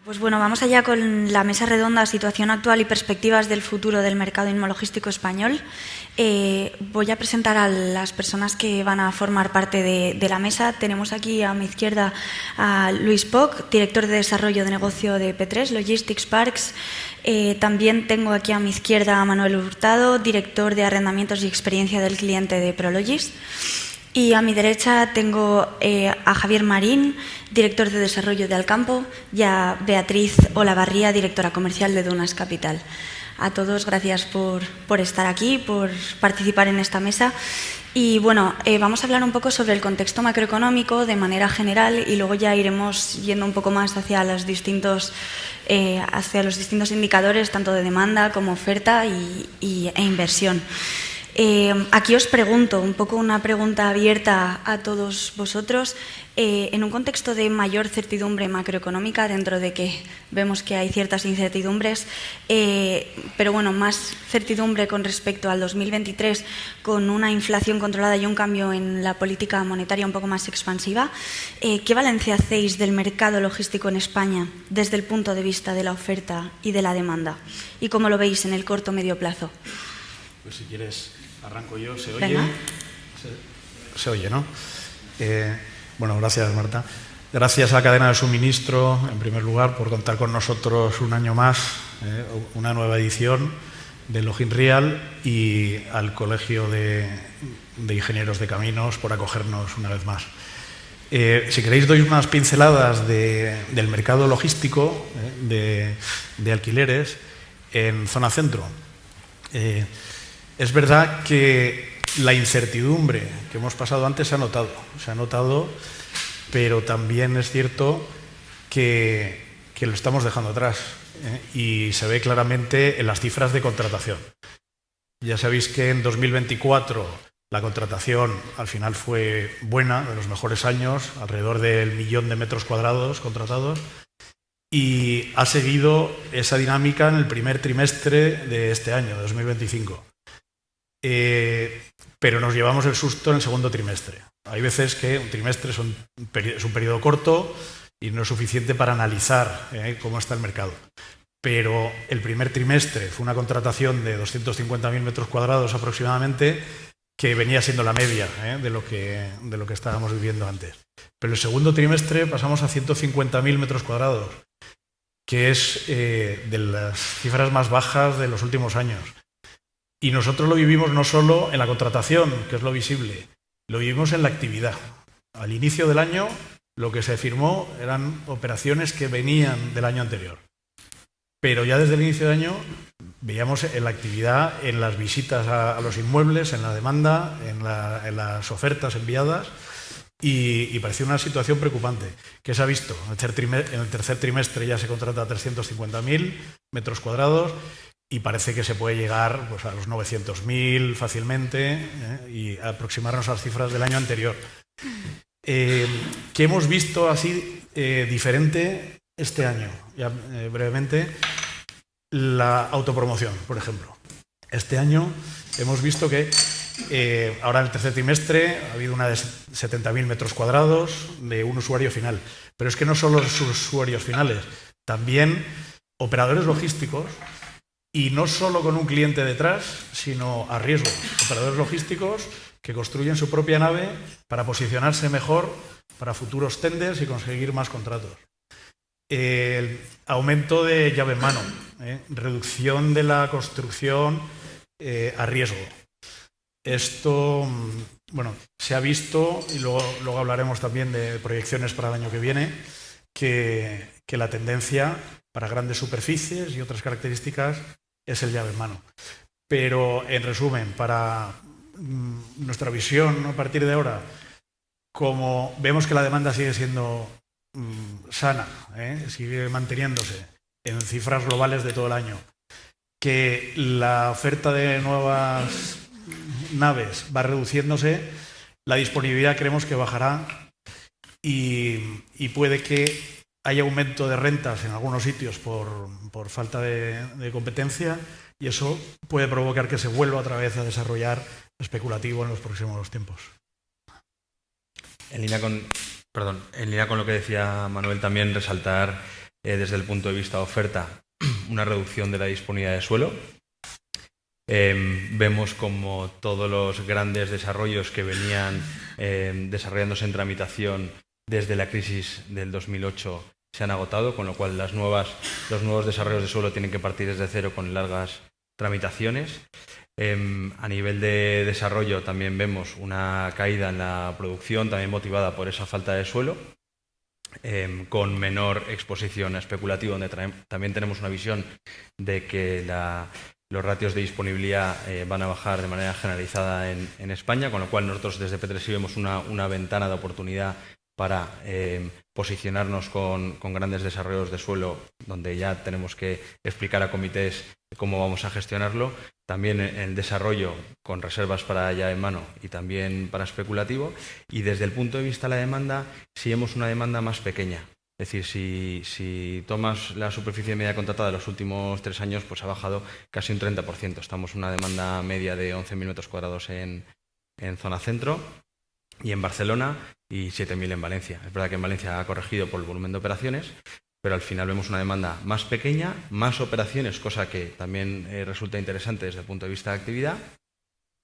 Pues bueno, vamos allá con la mesa redonda Situación actual y perspectivas del futuro del mercado inmunológico español. Voy a presentar a las personas que van a formar parte de la mesa. Tenemos aquí a mi izquierda a Luis Poch, director de desarrollo de negocio de P3 Logistics Parks. También tengo aquí a mi izquierda a Manuel Hurtado, director de arrendamientos y experiencia del cliente de Prologis. Y a mi derecha tengo a Javier Marín, director de desarrollo de Alcampo, y a Beatriz Olavarría, directora comercial de Dunas Capital. A todos, gracias por estar aquí, por participar en esta mesa. Y bueno, vamos a hablar un poco sobre el contexto macroeconómico de manera general y luego ya iremos yendo un poco más hacia los distintos indicadores, tanto de demanda como oferta e inversión. Aquí os pregunto, un poco una pregunta abierta a todos vosotros, en un contexto de mayor certidumbre macroeconómica, dentro de que vemos que hay ciertas incertidumbres, pero bueno, más certidumbre con respecto al 2023, con una inflación controlada y un cambio en la política monetaria un poco más expansiva, ¿qué balance hacéis del mercado logístico en España desde el punto de vista de la oferta y de la demanda? ¿Y cómo lo veis en el corto o medio plazo? Pues si quieres, arranco yo. ¿Se oye? Venga. Se oye, ¿no? Bueno, gracias, Marta. Gracias a la cadena de suministro, en primer lugar, por contar con nosotros un año más, una nueva edición de Login Real, y al Colegio de Ingenieros de Caminos por acogernos una vez más. Si queréis, doy unas pinceladas del mercado logístico de alquileres en zona centro. Es verdad que la incertidumbre que hemos pasado antes se ha notado, pero también es cierto que lo estamos dejando atrás, y se ve claramente en las cifras de contratación. Ya sabéis que en 2024 la contratación al final fue buena, de los mejores años, alrededor del 1 millón de metros cuadrados contratados, y ha seguido esa dinámica en el primer trimestre de este año, de 2025. Pero nos llevamos el susto en el segundo trimestre. Hay veces que un trimestre es un periodo corto y no es suficiente para analizar cómo está el mercado. Pero el primer trimestre fue una contratación de 250.000 metros cuadrados aproximadamente, que venía siendo la media de lo que estábamos viviendo antes. Pero el segundo trimestre pasamos a 150.000 metros cuadrados, que es de las cifras más bajas de los últimos años. Y nosotros lo vivimos no solo en la contratación, que es lo visible, lo vivimos en la actividad. Al inicio del año, lo que se firmó eran operaciones que venían del año anterior. Pero ya desde el inicio del año veíamos en la actividad, en las visitas a los inmuebles, en la demanda, en las ofertas enviadas, y parecía una situación preocupante. ¿Qué se ha visto? En el tercer trimestre ya se contrata 350.000 metros cuadrados, y parece que se puede llegar pues, a los 900.000 fácilmente, y aproximarnos a las cifras del año anterior. ¿Qué hemos visto así diferente este año? Ya, brevemente, la autopromoción, por ejemplo. Este año hemos visto que ahora en el tercer trimestre ha habido una de 70.000 metros cuadrados de un usuario final. Pero es que no solo los usuarios finales, también operadores logísticos, y no solo con un cliente detrás, sino a riesgo. Operadores logísticos que construyen su propia nave para posicionarse mejor para futuros tenders y conseguir más contratos. El aumento de llave en mano, reducción de la construcción a riesgo. Esto, bueno, se ha visto, y luego hablaremos también de proyecciones para el año que viene, que la tendencia para grandes superficies y otras características es el llave en mano. Pero, en resumen, para nuestra visión a partir de ahora, como vemos que la demanda sigue siendo sana, sigue manteniéndose en cifras globales de todo el año, que la oferta de nuevas naves va reduciéndose, la disponibilidad creemos que bajará, y puede que haya aumento de rentas en algunos sitios por falta de competencia, y eso puede provocar que se vuelva otra vez a desarrollar especulativo en los próximos tiempos. En línea con lo que decía Manuel, también resaltar desde el punto de vista de oferta, una reducción de la disponibilidad de suelo. Vemos como todos los grandes desarrollos que venían desarrollándose en tramitación desde la crisis del 2008 se han agotado, con lo cual los nuevos desarrollos de suelo tienen que partir desde cero con largas tramitaciones. A nivel de desarrollo también vemos una caída en la producción, también motivada por esa falta de suelo, con menor exposición especulativo, donde también tenemos una visión de que los ratios de disponibilidad van a bajar de manera generalizada en España, con lo cual nosotros desde Petresi vemos una ventana de oportunidad para posicionarnos con grandes desarrollos de suelo, donde ya tenemos que explicar a comités cómo vamos a gestionarlo. También el desarrollo con reservas para ya en mano y también para especulativo. Y desde el punto de vista de la demanda, sí vemos una demanda más pequeña. Es decir, si tomas la superficie media contratada de los últimos 3 años, pues ha bajado casi un 30%. Estamos en una demanda media de 11.000 metros cuadrados en zona centro y en Barcelona y 7.000 en Valencia. Es verdad que en Valencia ha corregido por el volumen de operaciones, pero al final vemos una demanda más pequeña, más operaciones, cosa que también resulta interesante desde el punto de vista de actividad.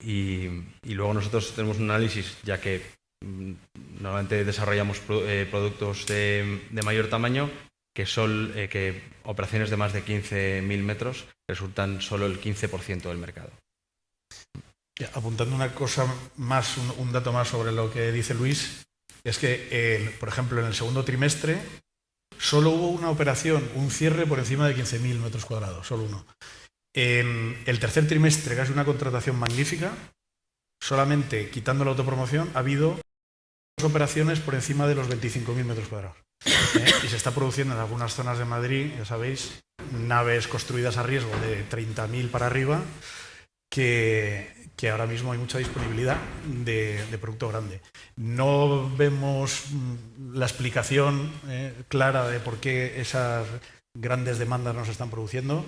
Y luego nosotros tenemos un análisis, ya que normalmente desarrollamos productos de mayor tamaño, que operaciones de más de 15.000 metros resultan solo el 15% del mercado. Apuntando una cosa más, un dato más sobre lo que dice Luis, es que, por ejemplo, en el segundo trimestre solo hubo una operación, un cierre por encima de 15.000 metros cuadrados, solo uno. En el tercer trimestre, que es una contratación magnífica, solamente quitando la autopromoción, ha habido 2 operaciones por encima de los 25.000 metros cuadrados. Y se está produciendo en algunas zonas de Madrid, ya sabéis, naves construidas a riesgo de 30.000 para arriba, que ahora mismo hay mucha disponibilidad de producto grande. No vemos la explicación clara de por qué esas grandes demandas no se están produciendo,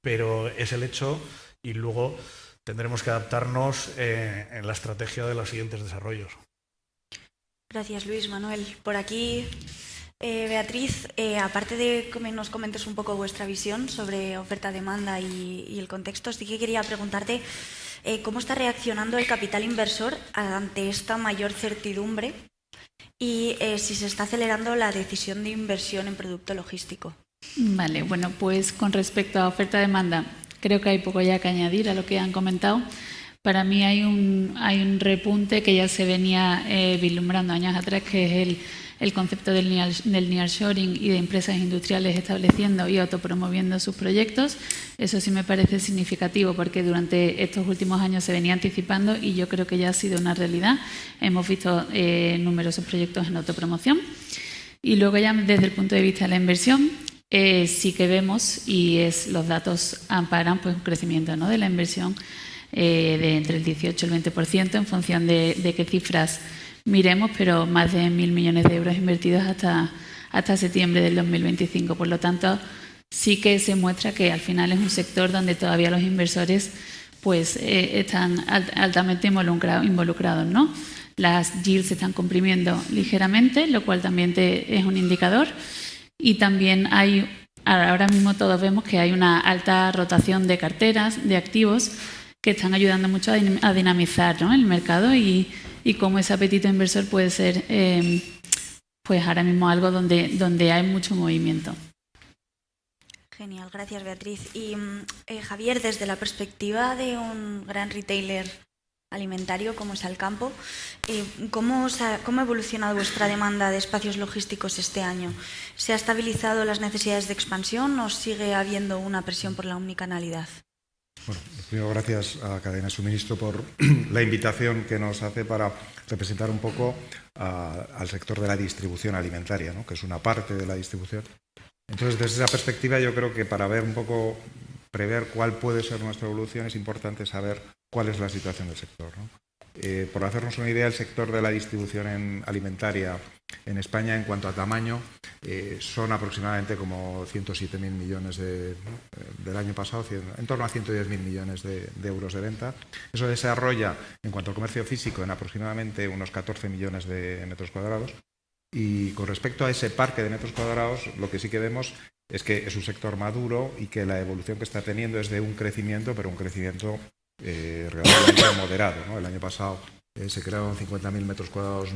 pero es el hecho y luego tendremos que adaptarnos en la estrategia de los siguientes desarrollos. Gracias, Luis. Manuel, por aquí, Beatriz, aparte de que nos comentes un poco vuestra visión sobre oferta-demanda y el contexto, sí que quería preguntarte cómo está reaccionando el capital inversor ante esta mayor certidumbre y si se está acelerando la decisión de inversión en producto logístico. Vale, bueno, pues con respecto a oferta-demanda, creo que hay poco ya que añadir a lo que han comentado. Para mí hay un repunte que ya se venía vislumbrando años atrás, que es el concepto del nearshoring y de empresas industriales estableciendo y autopromoviendo sus proyectos. Eso sí me parece significativo porque durante estos últimos años se venía anticipando y yo creo que ya ha sido una realidad. Hemos visto numerosos proyectos en autopromoción. Y luego ya desde el punto de vista de la inversión, sí que vemos, y los datos amparan pues un crecimiento, ¿no?, de la inversión de entre el 18 y el 20% en función de qué cifras miremos, pero más de 1.000 millones de euros invertidos hasta septiembre del 2025. Por lo tanto, sí que se muestra que al final es un sector donde todavía los inversores pues están altamente involucrados, ¿no? Las yields se están comprimiendo ligeramente, lo cual también es un indicador. Y también ahora mismo todos vemos que hay una alta rotación de carteras, de activos, que están ayudando mucho a dinamizar, ¿no?, el mercado y cómo ese apetito inversor puede ser pues ahora mismo algo donde hay mucho movimiento. Genial, gracias, Beatriz. Y Javier, desde la perspectiva de un gran retailer alimentario como es Alcampo, ¿cómo ha evolucionado vuestra demanda de espacios logísticos este año? ¿Se ha estabilizado las necesidades de expansión o sigue habiendo una presión por la omnicanalidad? Bueno, primero gracias a Cadena de Suministro por la invitación que nos hace para representar un poco al sector de la distribución alimentaria, ¿no?, que es una parte de la distribución. Entonces, desde esa perspectiva, yo creo que para ver un poco, prever cuál puede ser nuestra evolución, es importante saber cuál es la situación del sector, ¿no? Por hacernos una idea, el sector de la distribución alimentaria en España, en cuanto a tamaño, son aproximadamente como 107.000 millones del año pasado, en torno a 110.000 millones de euros de venta. Eso desarrolla, en cuanto al comercio físico, en aproximadamente unos 14 millones de metros cuadrados. Y con respecto a ese parque de metros cuadrados, lo que sí que vemos es que es un sector maduro y que la evolución que está teniendo es de un crecimiento, pero un crecimiento relativamente moderado, ¿no? El año pasado se crearon 50.000 metros cuadrados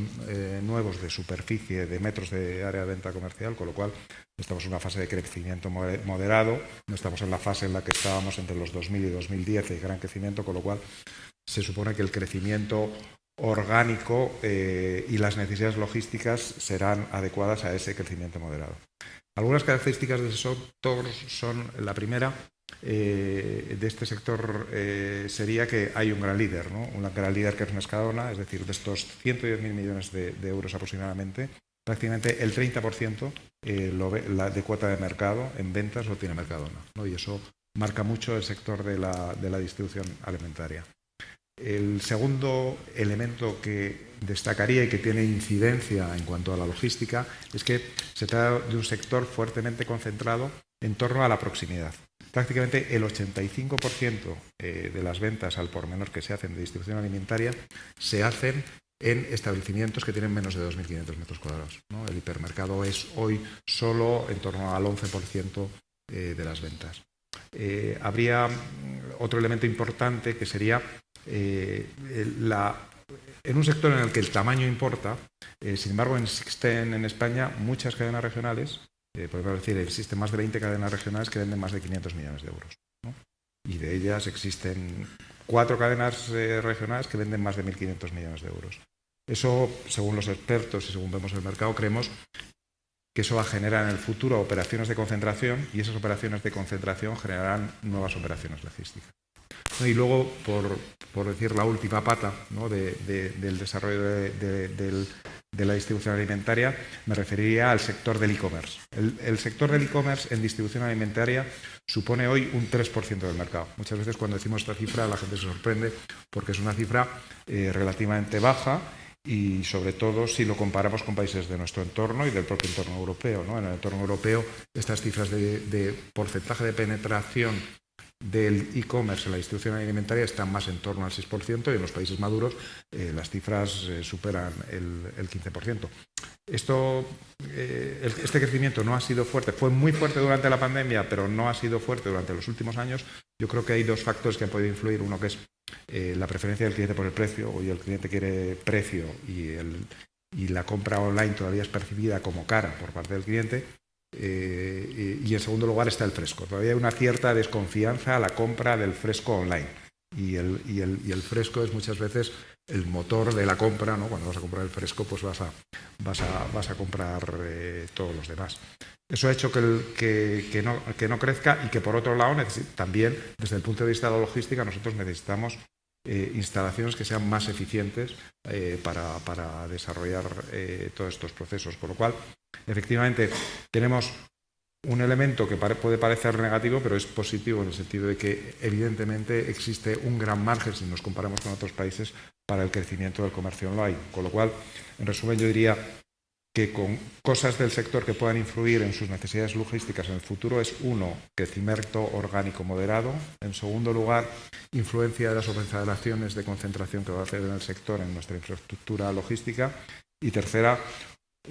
nuevos de superficie, de metros de área de venta comercial, con lo cual estamos en una fase de crecimiento moderado, no estamos en la fase en la que estábamos entre los 2000 y 2010, de gran crecimiento, con lo cual se supone que el crecimiento orgánico y las necesidades logísticas serán adecuadas a ese crecimiento moderado. Algunas características de ese sector son, la primera, de este sector sería que hay un gran líder, ¿no? Un gran líder que es Mercadona, es decir, de estos 110.000 millones de euros aproximadamente, prácticamente el 30% de cuota de mercado en ventas lo tiene Mercadona, ¿no? Y eso marca mucho el sector de la distribución alimentaria. El segundo elemento que destacaría y que tiene incidencia en cuanto a la logística es que se trata de un sector fuertemente concentrado en torno a la proximidad. Prácticamente el 85% de las ventas al por menor que se hacen de distribución alimentaria se hacen en establecimientos que tienen menos de 2.500 metros cuadrados, ¿no? El hipermercado es hoy solo en torno al 11% de las ventas. Habría otro elemento importante que sería en un sector en el que el tamaño importa, sin embargo existen en España muchas cadenas regionales, podemos decir, existen más de 20 cadenas regionales que venden más de 500 millones de euros, ¿no? Y de ellas existen 4 cadenas regionales que venden más de 1.500 millones de euros. Eso, según los expertos y según vemos el mercado, creemos que eso va a generar en el futuro operaciones de concentración y esas operaciones de concentración generarán nuevas operaciones logísticas. Y luego, por decir la última pata, ¿no?, del desarrollo de la distribución alimentaria, me referiría al sector del e-commerce. El sector del e-commerce en distribución alimentaria supone hoy un 3% del mercado. Muchas veces cuando decimos esta cifra la gente se sorprende porque es una cifra relativamente baja y sobre todo si lo comparamos con países de nuestro entorno y del propio entorno europeo, ¿no? En el entorno europeo estas cifras de porcentaje de penetración del e-commerce en la distribución alimentaria están más en torno al 6% y en los países maduros las cifras superan el 15%. Este crecimiento no ha sido fuerte, fue muy fuerte durante la pandemia, pero no ha sido fuerte durante los últimos años. Yo creo que hay dos factores que han podido influir. Uno que es la preferencia del cliente por el precio. Hoy el cliente quiere precio y la compra online todavía es percibida como cara por parte del cliente. Y en segundo lugar está el fresco. Todavía hay una cierta desconfianza a la compra del fresco online y el fresco es muchas veces el motor de la compra, ¿no? Cuando vas a comprar el fresco pues vas a comprar todos los demás. Eso ha hecho que no crezca y que por otro lado también desde el punto de vista de la logística nosotros necesitamos instalaciones que sean más eficientes para desarrollar todos estos procesos, con lo cual efectivamente tenemos un elemento que puede parecer negativo, pero es positivo en el sentido de que evidentemente existe un gran margen si nos comparamos con otros países para el crecimiento del comercio online, con lo cual en resumen yo diría que con cosas del sector que puedan influir en sus necesidades logísticas en el futuro es, uno, crecimiento orgánico moderado. En segundo lugar, influencia de las operaciones de concentración que va a hacer en el sector en nuestra infraestructura logística. Y tercera,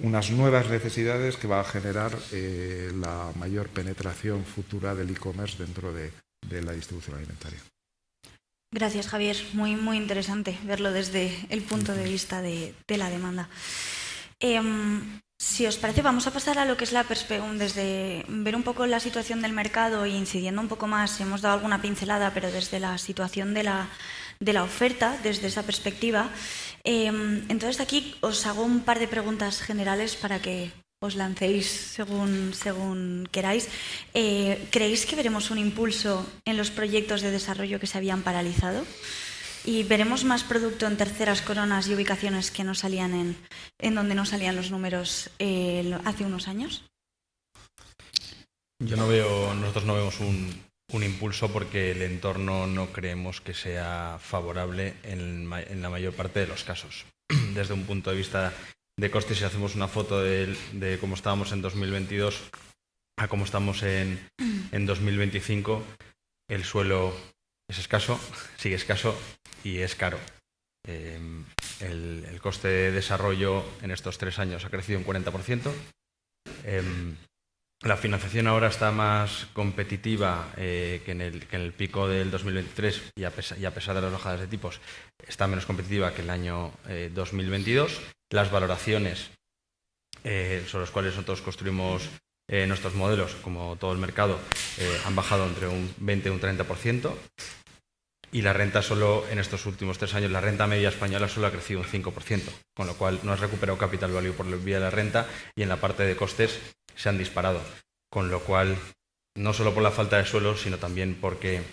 unas nuevas necesidades que va a generar la mayor penetración futura del e-commerce dentro de la distribución alimentaria. Gracias, Javier. Muy, muy interesante verlo desde el punto de vista de la demanda. Si os parece, vamos a pasar a lo que es desde ver un poco la situación del mercado e incidiendo un poco más, hemos dado alguna pincelada, pero desde la situación de la oferta, desde esa perspectiva. Entonces aquí os hago un par de preguntas generales para que os lancéis según queráis. ¿Creéis que veremos un impulso en los proyectos de desarrollo que se habían paralizado? ¿Y veremos más producto en terceras coronas y ubicaciones que no salían en donde no salían los números hace unos años? Nosotros no vemos un impulso porque el entorno no creemos que sea favorable en la mayor parte de los casos. Desde un punto de vista de costes, si hacemos una foto de cómo estábamos en 2022 a cómo estamos en 2025, el suelo es escaso, sigue escaso y es caro. El coste de desarrollo en estos 3 años ha crecido un 40%. La financiación ahora está más competitiva que en el pico del 2023 y a pesar de las bajadas de tipos está menos competitiva que el año 2022. Las valoraciones sobre las cuales nosotros construimos nuestros modelos, como todo el mercado, han bajado entre un 20 y un 30%. Y la renta solo en estos últimos 3 años, la renta media española solo ha crecido un 5%, con lo cual no has recuperado capital value por vía de la renta y en la parte de costes se han disparado. Con lo cual, no solo por la falta de suelo, sino también porque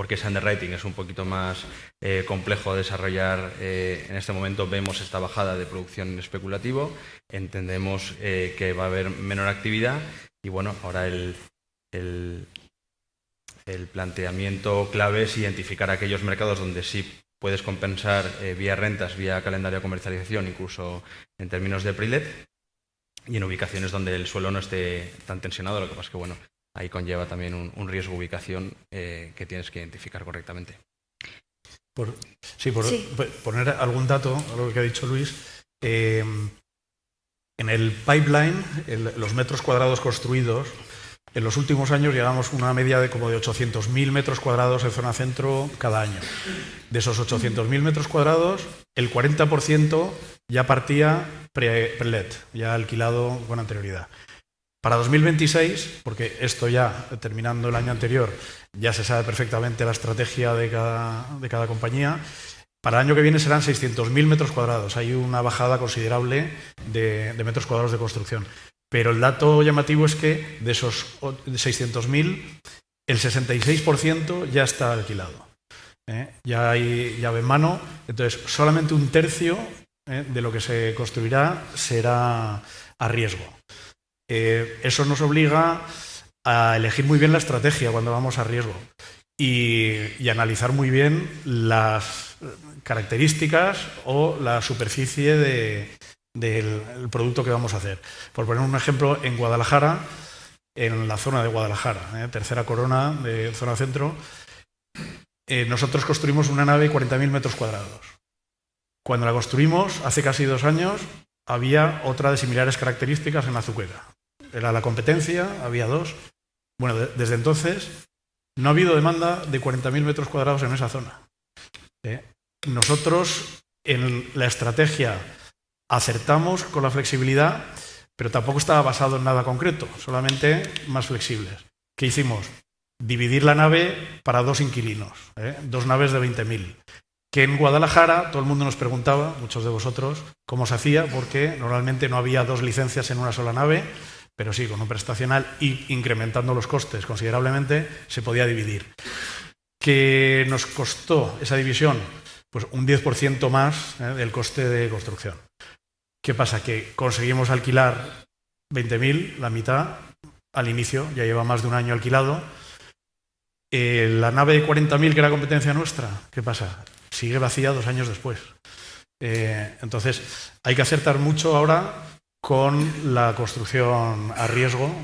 ese underwriting es un poquito más complejo de desarrollar. En este momento vemos esta bajada de producción en especulativo, entendemos que va a haber menor actividad y bueno, ahora el planteamiento clave es identificar aquellos mercados donde sí puedes compensar vía rentas, vía calendario de comercialización, incluso en términos de pre-let, y en ubicaciones donde el suelo no esté tan tensionado. Lo que pasa es que bueno, ahí conlleva también un riesgo de ubicación que tienes que identificar correctamente. Por poner algún dato a lo que ha dicho Luis, en el pipeline, los metros cuadrados construidos, en los últimos años llegamos a una media de como de 800.000 metros cuadrados en zona centro cada año. De esos 800.000 metros cuadrados, el 40% ya partía pre-let, ya alquilado con anterioridad. Para 2026, porque esto ya terminando el año anterior, ya se sabe perfectamente la estrategia de cada compañía, para el año que viene serán 600.000 metros cuadrados. Hay una bajada considerable de metros cuadrados de construcción. Pero el dato llamativo es que de esos 600.000, el 66% ya está alquilado. Ya hay llave en mano, entonces solamente un tercio de lo que se construirá será a riesgo. Eso nos obliga a elegir muy bien la estrategia cuando vamos a riesgo y analizar muy bien las características o la superficie del producto que vamos a hacer. Por poner un ejemplo, en Guadalajara, en la zona de Guadalajara, tercera corona de zona centro, nosotros construimos una nave de 40.000 metros cuadrados. Cuando la construimos, hace casi 2 años, había otra de similares características en Azuqueca. Era la competencia, había 2. Bueno, desde entonces no ha habido demanda de 40.000 metros cuadrados en esa zona. Nosotros, en la estrategia, acertamos con la flexibilidad, pero tampoco estaba basado en nada concreto, solamente más flexibles. ¿Qué hicimos? Dividir la nave para 2 inquilinos, 2 naves de 20.000. Que en Guadalajara todo el mundo nos preguntaba, muchos de vosotros, cómo se hacía, porque normalmente no había 2 licencias en una sola nave, pero sí, con un prestacional y incrementando los costes considerablemente, se podía dividir. ¿Qué nos costó esa división? Pues un 10% más del coste de construcción. ¿Qué pasa? Que conseguimos alquilar 20.000, la mitad, al inicio, ya lleva más de un año alquilado. La nave de 40.000, que era competencia nuestra, ¿qué pasa? Sigue vacía 2 años después. Entonces, hay que acertar mucho ahora con la construcción a riesgo,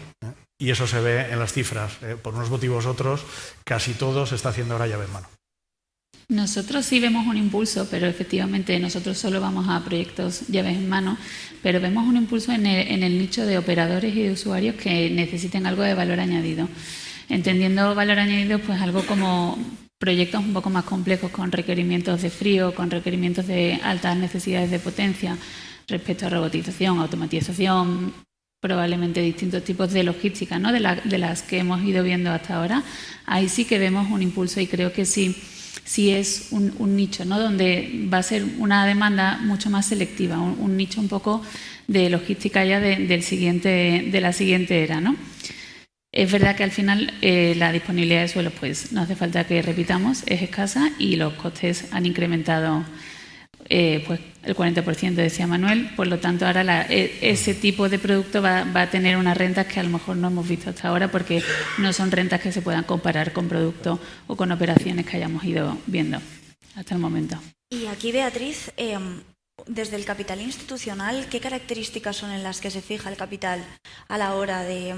y eso se ve en las cifras. Por unos motivos u otros, casi todo se está haciendo ahora llave en mano. Nosotros sí vemos un impulso, pero efectivamente nosotros solo vamos a proyectos llaves en mano, pero vemos un impulso en el nicho de operadores y de usuarios que necesiten algo de valor añadido. Entendiendo valor añadido, pues algo como proyectos un poco más complejos con requerimientos de frío, con requerimientos de altas necesidades de potencia respecto a robotización, automatización, probablemente distintos tipos de logística, ¿no? de las que hemos ido viendo hasta ahora. Ahí sí que vemos un impulso y creo que sí es un nicho, ¿no? Donde va a ser una demanda mucho más selectiva, un nicho un poco de logística ya de la siguiente era, ¿no? Es verdad que al final la disponibilidad de suelos, pues no hace falta que repitamos, es escasa y los costes han incrementado pues el 40%, decía Manuel. Por lo tanto, ahora ese tipo de producto va a tener unas rentas que a lo mejor no hemos visto hasta ahora, porque no son rentas que se puedan comparar con productos o con operaciones que hayamos ido viendo hasta el momento. Y aquí, Beatriz, desde el capital institucional, ¿qué características son en las que se fija el capital a la hora de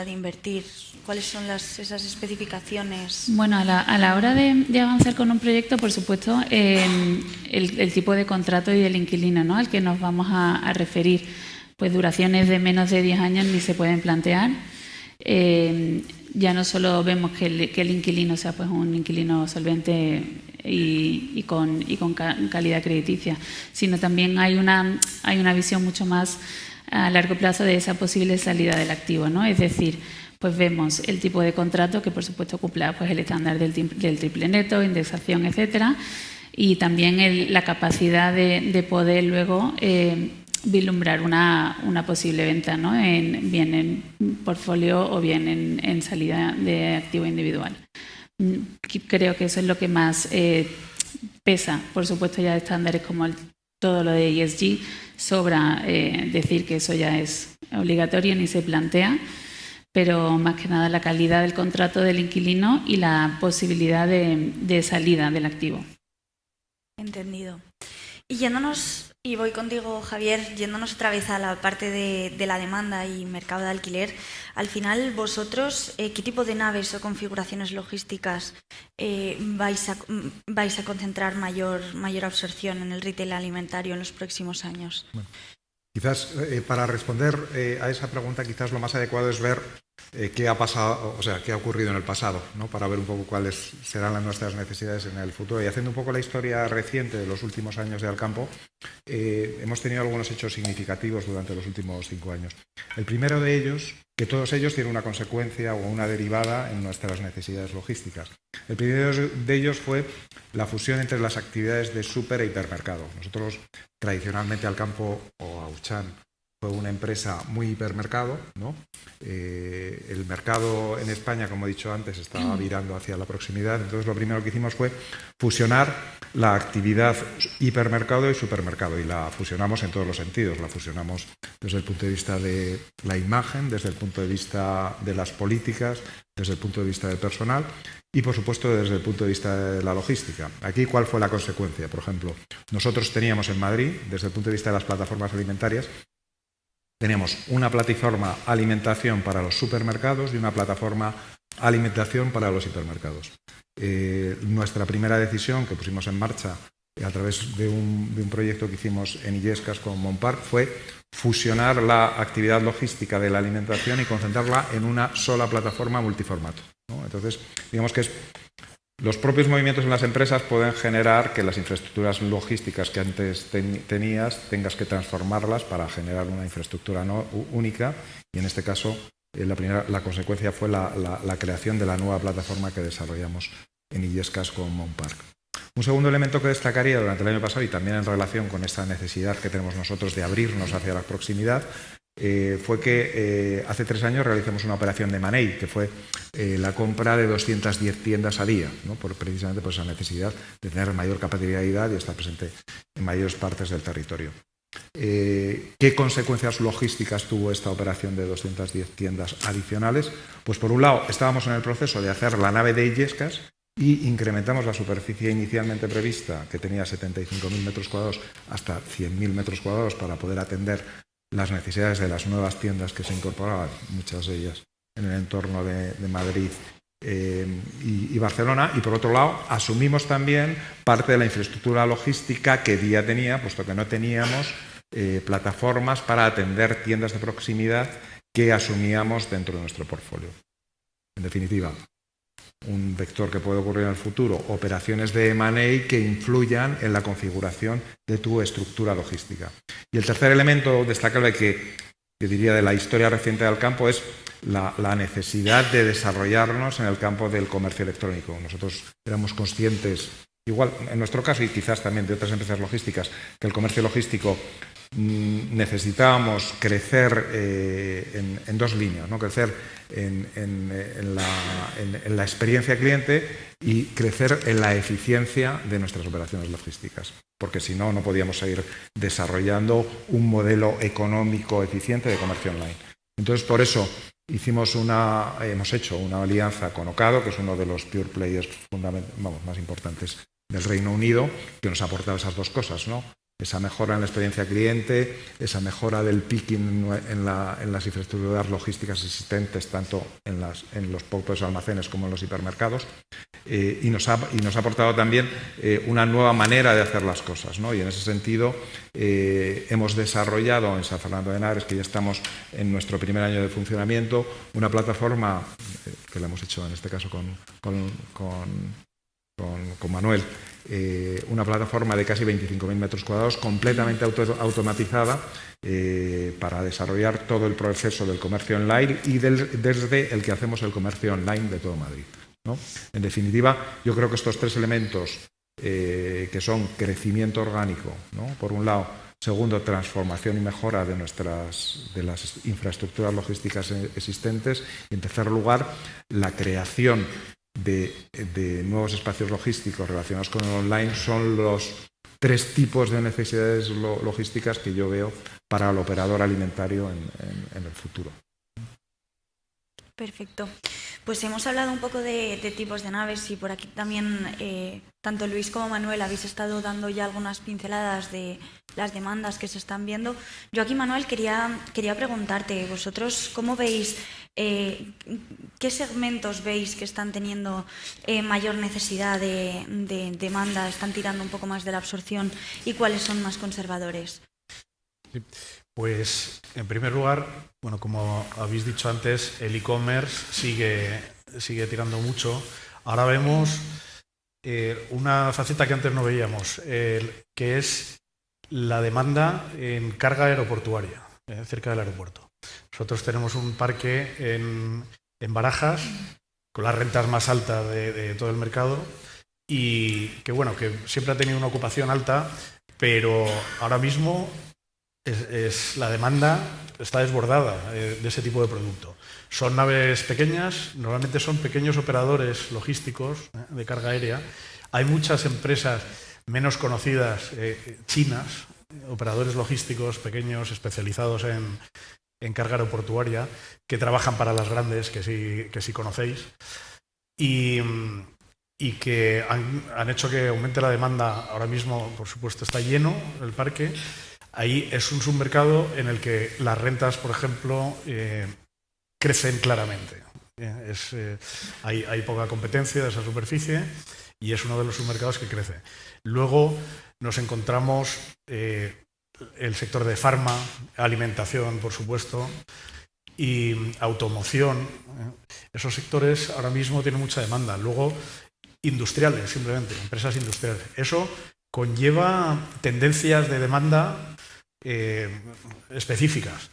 invertir? ¿Cuáles son esas especificaciones? Bueno, a la hora de avanzar con un proyecto, por supuesto, el tipo de contrato y del inquilino, ¿no?, al que nos vamos a referir. pues duraciones de menos de 10 años ni se pueden plantear. Ya no solo vemos que el inquilino sea pues un inquilino solvente y con calidad crediticia, sino también hay una visión mucho más a largo plazo de esa posible salida del activo, ¿no? Es decir, pues vemos el tipo de contrato que por supuesto cumpla pues el estándar del triple neto, indexación, etcétera, y también la capacidad de poder luego vislumbrar una posible venta, ¿no? Bien en portfolio o bien en salida de activo individual. Creo que eso es lo que más pesa. Por supuesto, ya estándares como todo lo de ESG sobra decir que eso ya es obligatorio ni se plantea, pero más que nada la calidad del contrato del inquilino y la posibilidad de salida del activo. Entendido. Y voy contigo, Javier, yéndonos otra vez a la parte de la demanda y mercado de alquiler, al final vosotros, ¿qué tipo de naves o configuraciones logísticas vais a concentrar mayor absorción en el retail alimentario en los próximos años? Bueno, quizás para responder a esa pregunta, quizás lo más adecuado es ver qué ha pasado, o sea, qué ha ocurrido en el pasado, ¿no? Para ver un poco cuáles serán nuestras necesidades en el futuro. Y haciendo un poco la historia reciente de los últimos años de Alcampo, hemos tenido algunos hechos significativos durante los últimos 5 años. El primero de ellos, que todos ellos tienen una consecuencia o una derivada en nuestras necesidades logísticas. El primero de ellos fue la fusión entre las actividades de súper e hipermercado. Nosotros, tradicionalmente, Alcampo o Auchan fue una empresa muy hipermercado, ¿no? El mercado en España, como he dicho antes, estaba virando hacia la proximidad. Entonces, lo primero que hicimos fue fusionar la actividad hipermercado y supermercado, y la fusionamos en todos los sentidos. La fusionamos desde el punto de vista de la imagen, desde el punto de vista de las políticas, desde el punto de vista del personal y, por supuesto, desde el punto de vista de la logística. Aquí, ¿cuál fue la consecuencia? Por ejemplo, nosotros teníamos en Madrid, desde el punto de vista de las plataformas alimentarias, teníamos una plataforma alimentación para los supermercados y una plataforma alimentación para los hipermercados. Nuestra primera decisión que pusimos en marcha a través de un proyecto que hicimos en Illescas con Monpark fue fusionar la actividad logística de la alimentación y concentrarla en una sola plataforma multiformato, ¿no? Entonces, digamos que los propios movimientos en las empresas pueden generar que las infraestructuras logísticas que antes tenías tengas que transformarlas para generar una infraestructura única, y en este caso la consecuencia fue la creación de la nueva plataforma que desarrollamos en Illescas con Monpark. Un segundo elemento que destacaría durante el año pasado, y también en relación con esta necesidad que tenemos nosotros de abrirnos hacia la proximidad, fue que hace 3 años realizamos una operación de M&A, que fue la compra de 210 tiendas a día, ¿no? Precisamente por esa necesidad de tener mayor capacidad y estar presente en mayores partes del territorio. ¿Qué consecuencias logísticas tuvo esta operación de 210 tiendas adicionales? Pues por un lado estábamos en el proceso de hacer la nave de Illescas y incrementamos la superficie inicialmente prevista, que tenía 75.000 metros cuadrados, hasta 100.000 metros cuadrados para poder atender las necesidades de las nuevas tiendas que se incorporaban, muchas de ellas en el entorno de Madrid y Barcelona. Y por otro lado, asumimos también parte de la infraestructura logística que Día tenía, puesto que no teníamos plataformas para atender tiendas de proximidad que asumíamos dentro de nuestro portfolio. En definitiva, un vector que puede ocurrir en el futuro, operaciones de M&A que influyan en la configuración de tu estructura logística. Y el tercer elemento destacable que diría de la historia reciente del campo es la necesidad de desarrollarnos en el campo del comercio electrónico. Nosotros éramos conscientes, igual en nuestro caso y quizás también de otras empresas logísticas, que el comercio logístico necesitábamos crecer en 2 líneas, ¿no? Crecer en la experiencia cliente y crecer en la eficiencia de nuestras operaciones logísticas, porque si no, no podíamos seguir desarrollando un modelo económico eficiente de comercio online. Entonces, por eso hemos hecho una alianza con Ocado, que es uno de los pure players más importantes del Reino Unido, que nos ha aportado esas 2 cosas, ¿no? Esa mejora en la experiencia cliente, esa mejora del picking en las infraestructuras logísticas existentes, tanto en los propios almacenes como en los hipermercados. Y nos ha aportado también una nueva manera de hacer las cosas, ¿no? Y en ese sentido hemos desarrollado en San Fernando de Henares, que ya estamos en nuestro primer año de funcionamiento, una plataforma que la hemos hecho en este caso con Manuel, una plataforma de casi 25.000 metros cuadrados completamente automatizada para desarrollar todo el proceso del comercio online y desde el que hacemos el comercio online de todo Madrid, ¿no? En definitiva, yo creo que estos tres elementos que son crecimiento orgánico, ¿no? Por un lado, segundo, transformación y mejora de las infraestructuras logísticas existentes y en tercer lugar, la creación de nuevos espacios logísticos relacionados con el online son los tres tipos de necesidades logísticas que yo veo para el operador alimentario en el futuro. Perfecto. Pues hemos hablado un poco de tipos de naves y por aquí también tanto Luis como Manuel habéis estado dando ya algunas pinceladas de las demandas que se están viendo. Yo aquí, Manuel, quería preguntarte, vosotros cómo veis, qué segmentos veis que están teniendo mayor necesidad de demanda, están tirando un poco más de la absorción y cuáles son más conservadores. Sí. Pues, en primer lugar, bueno, como habéis dicho antes, el e-commerce sigue tirando mucho. Ahora vemos una faceta que antes no veíamos, que es la demanda en carga aeroportuaria, cerca del aeropuerto. Nosotros tenemos un parque en Barajas, con las rentas más altas de todo el mercado, y que, bueno, que siempre ha tenido una ocupación alta, pero ahora mismo la demanda está desbordada de ese tipo de producto. Son naves pequeñas, normalmente son pequeños operadores logísticos de carga aérea. Hay muchas empresas menos conocidas, chinas, operadores logísticos pequeños especializados en carga aeroportuaria, que trabajan para las grandes, que sí conocéis, y que han hecho que aumente la demanda. Ahora mismo, por supuesto, está lleno el parque. Ahí es un submercado en el que las rentas, por ejemplo, crecen claramente. Hay poca competencia de esa superficie y es uno de los submercados que crece. Luego nos encontramos el sector de farma, alimentación, por supuesto, y automoción. Esos sectores ahora mismo tienen mucha demanda. Luego, industriales, simplemente, empresas industriales. Eso conlleva tendencias de demanda específicas.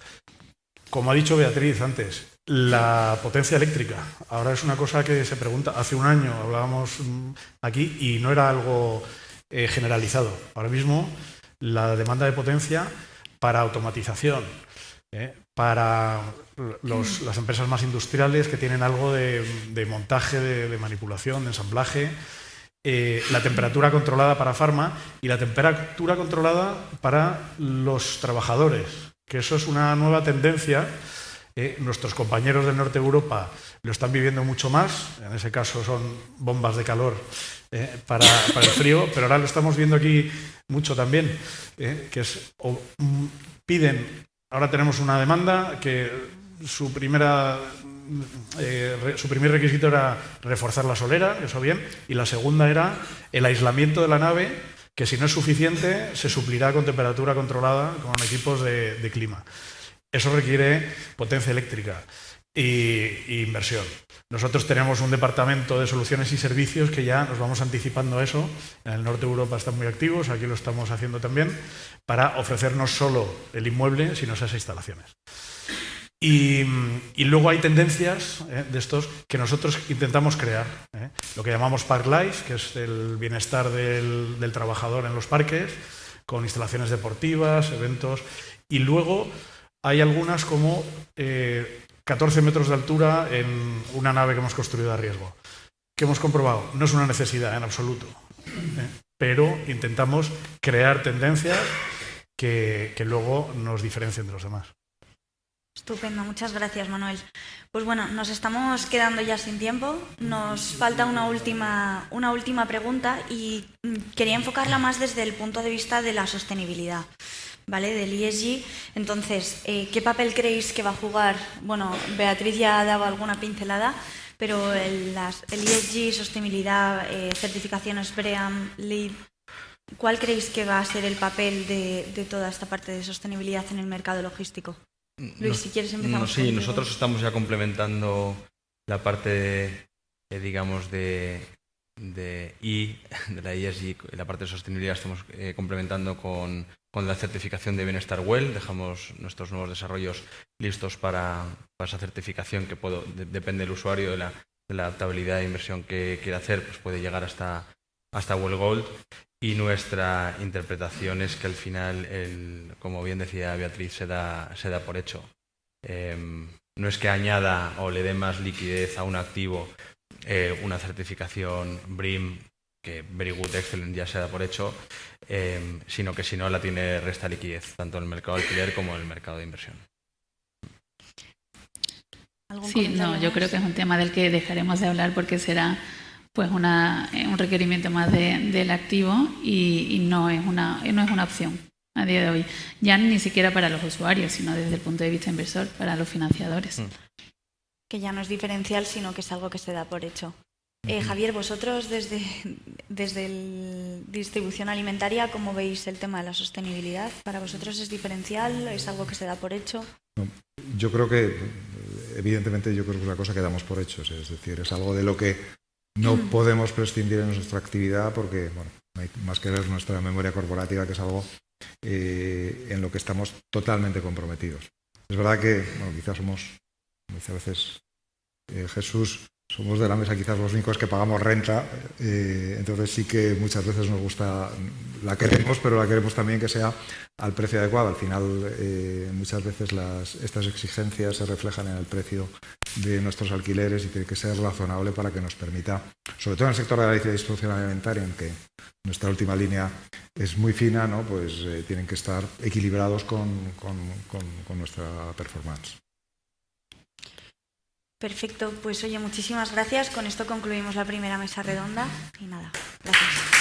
Como ha dicho Beatriz antes, la potencia eléctrica. Ahora es una cosa que se pregunta. Hace un año hablábamos aquí y no era algo generalizado. Ahora mismo la demanda de potencia para automatización, para las empresas más industriales que tienen algo de montaje, de manipulación, de ensamblaje, la temperatura controlada para farma y la temperatura controlada para los trabajadores, que eso es una nueva tendencia. Nuestros compañeros del norte de Europa lo están viviendo mucho más, en ese caso son bombas de calor para el frío, pero ahora lo estamos viendo aquí mucho también, que piden, ahora tenemos una demanda que su primer requisito era reforzar la solera, eso bien, y la segunda era el aislamiento de la nave, que si no es suficiente se suplirá con temperatura controlada con equipos de clima. Eso requiere potencia eléctrica e inversión. Nosotros tenemos un departamento de soluciones y servicios que ya nos vamos anticipando a eso. En el norte de Europa están muy activos, aquí lo estamos haciendo también, para ofrecer no solo el inmueble, sino esas instalaciones. Y luego hay tendencias de estos que nosotros intentamos crear. Lo que llamamos Park Life, que es el bienestar del trabajador en los parques, con instalaciones deportivas, eventos. Y luego hay algunas como 14 metros de altura en una nave que hemos construido a riesgo. ¿Qué hemos comprobado? No es una necesidad en absoluto, pero intentamos crear tendencias que luego nos diferencien de los demás. Estupendo, muchas gracias, Manuel. Pues bueno, nos estamos quedando ya sin tiempo. Nos falta una última pregunta y quería enfocarla más desde el punto de vista de la sostenibilidad, ¿vale? Del ESG. Entonces, ¿qué papel creéis que va a jugar? Bueno, Beatriz ya ha dado alguna pincelada, pero el ESG, sostenibilidad, certificaciones BREEAM, LEED, ¿cuál creéis que va a ser el papel de toda esta parte de sostenibilidad en el mercado logístico? Luis, si quieres empezamos. Sí, nosotros estamos ya complementando la parte, digamos, de la ESG, la parte de sostenibilidad, estamos complementando con la certificación de Bienestar Well. Dejamos nuestros nuevos desarrollos listos para esa certificación que depende del usuario, de la adaptabilidad de inversión que quiera hacer, pues puede llegar hasta Well Gold. Y nuestra interpretación es que al final, como bien decía Beatriz, se da por hecho. No es que añada o le dé más liquidez a un activo una certificación BREEAM, que Very Good Excellent ya se da por hecho, sino que si no la tiene resta liquidez, tanto en el mercado de alquiler como en el mercado de inversión. Sí, no, yo creo que es un tema del que dejaremos de hablar porque será pues un requerimiento más del activo y no es una opción a día de hoy. Ya ni siquiera para los usuarios, sino desde el punto de vista inversor, para los financiadores. Que ya no es diferencial, sino que es algo que se da por hecho. Javier, vosotros desde distribución alimentaria, ¿cómo veis el tema de la sostenibilidad? ¿Para vosotros es diferencial? ¿Es algo que se da por hecho? No, yo creo que, evidentemente, es una cosa que damos por hecho. Es decir, es algo de lo que no podemos prescindir en nuestra actividad porque, bueno, no hay más que ver nuestra memoria corporativa, que es algo en lo que estamos totalmente comprometidos. Es verdad que, bueno, quizás somos, como dice a veces Jesús, somos de la mesa quizás los únicos que pagamos renta, entonces sí que muchas veces nos gusta, la queremos, pero la queremos también que sea al precio adecuado. Al final, muchas veces estas exigencias se reflejan en el precio de nuestros alquileres y tiene que ser razonable para que nos permita, sobre todo en el sector de la distribución alimentaria, en que nuestra última línea es muy fina, ¿no? Pues tienen que estar equilibrados con nuestra performance. Perfecto, pues oye, muchísimas gracias. Con esto concluimos la primera mesa redonda y nada, gracias.